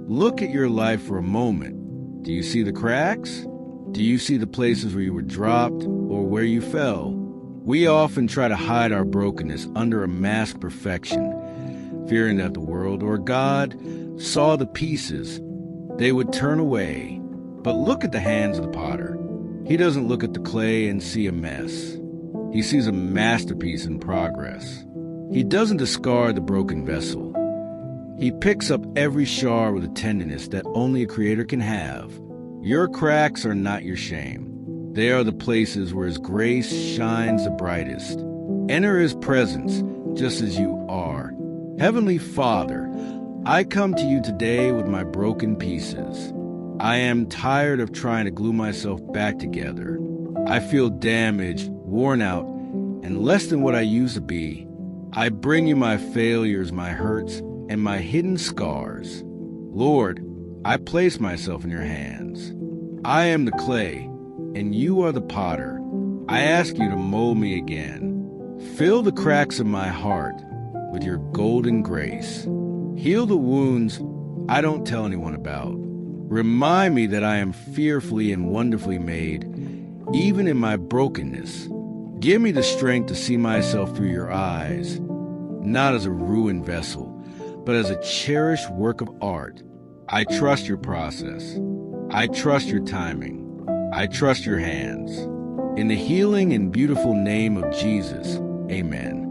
Look at your life for a moment. Do you see the cracks? Do you see the places where you were dropped or where you fell? We often try to hide our brokenness under a masked perfection, fearing that the world or God saw the pieces, they would turn away. But look at the hands of the potter. He doesn't look at the clay and see a mess. He sees a masterpiece in progress. He doesn't discard the broken vessel. He picks up every shard with a tenderness that only a creator can have. Your cracks are not your shame. They are the places where His grace shines the brightest. Enter His presence just as you are. Heavenly Father, I come to you today with my broken pieces. I am tired of trying to glue myself back together. I feel damaged, worn out, and less than what I used to be. I bring you my failures, my hurts, and my hidden scars. Lord, I place myself in your hands. I am the clay, and you are the potter. I ask you to mold me again. Fill the cracks of my heart with your golden grace. Heal the wounds I don't tell anyone about. Remind me that I am fearfully and wonderfully made, even in my brokenness. Give me the strength to see myself through your eyes, not as a ruined vessel, but as a cherished work of art. I trust your process. I trust your timing. I trust your hands. In the healing and beautiful name of Jesus, amen.